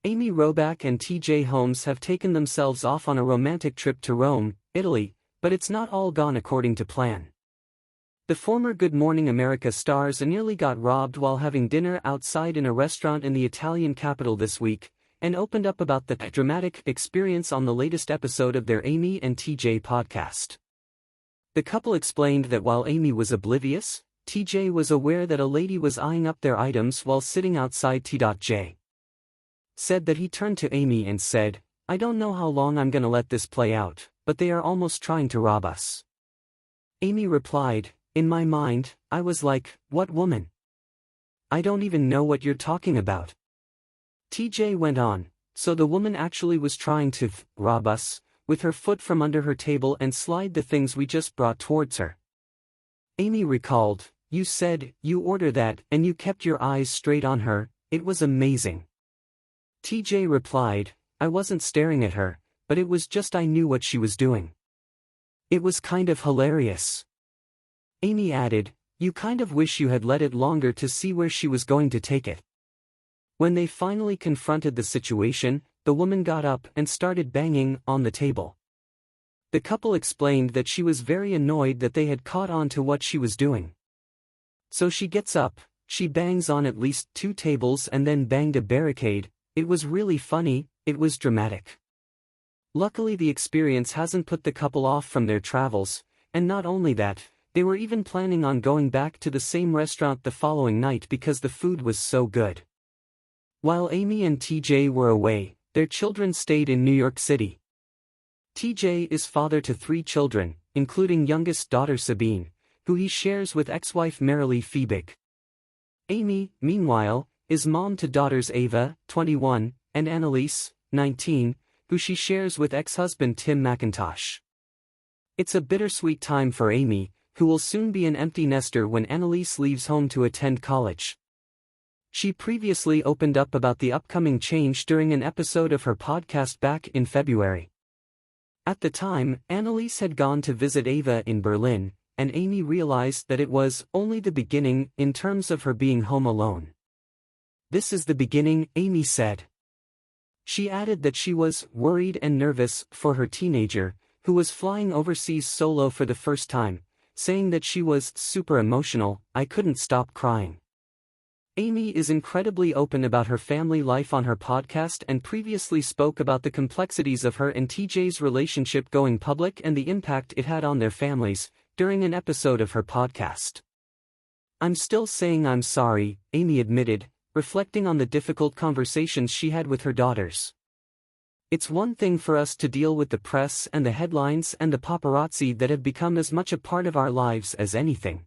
Amy Robach and T J Holmes have taken themselves off on a romantic trip to Rome, Italy, but it's not all gone according to plan. The former Good Morning America stars nearly got robbed while having dinner outside in a restaurant in the Italian capital this week, and opened up about the dramatic experience on the latest episode of their Amy and TJ podcast. The couple explained that while Amy was oblivious, TJ was aware that a lady was eyeing up their items while sitting outside. T.J. said that he turned to Amy and said, "I don't know how long I'm gonna let this play out, but they are almost trying to rob us." Amy replied, "In my mind, I was like, what woman? I don't even know what you're talking about." TJ went on, "So the woman actually was trying to rob us, with her foot from under her table and slide the things we just brought towards her." Amy recalled, "You said, you order that, and you kept your eyes straight on her, it was amazing." TJ replied, "I wasn't staring at her, but it was just I knew what she was doing. It was kind of hilarious." Amy added, "You kind of wish you had let it longer to see where she was going to take it." When they finally confronted the situation, the woman got up and started banging on the table. The couple explained that she was very annoyed that they had caught on to what she was doing. So she gets up, she bangs on at least 2 tables and then banged a barricade. "It was really funny, it was dramatic." Luckily the experience hasn't put the couple off from their travels, and not only that, they were even planning on going back to the same restaurant the following night because the food was so good. While Amy and TJ were away, their children stayed in New York City. TJ is father to 3 children, including youngest daughter Sabine, who he shares with ex-wife Marilee Fiebig. Amy, meanwhile, is mom to daughters Ava, 21, and Annalise, 19, who she shares with ex-husband Tim McIntosh. It's a bittersweet time for Amy, who will soon be an empty nester when Annalise leaves home to attend college. She previously opened up about the upcoming change during an episode of her podcast back in February. At the time, Annalise had gone to visit Ava in Berlin, and Amy realized that it was only the beginning in terms of her being home alone. "This is the beginning," Amy said. She added that she was worried and nervous for her teenager, who was flying overseas solo for the first time, saying that she was super emotional. "I couldn't stop crying." Amy is incredibly open about her family life on her podcast and previously spoke about the complexities of her and TJ's relationship going public and the impact it had on their families, during an episode of her podcast. "I'm still saying I'm sorry," Amy admitted, reflecting on the difficult conversations she had with her daughters. "It's one thing for us to deal with the press and the headlines and the paparazzi that have become as much a part of our lives as anything.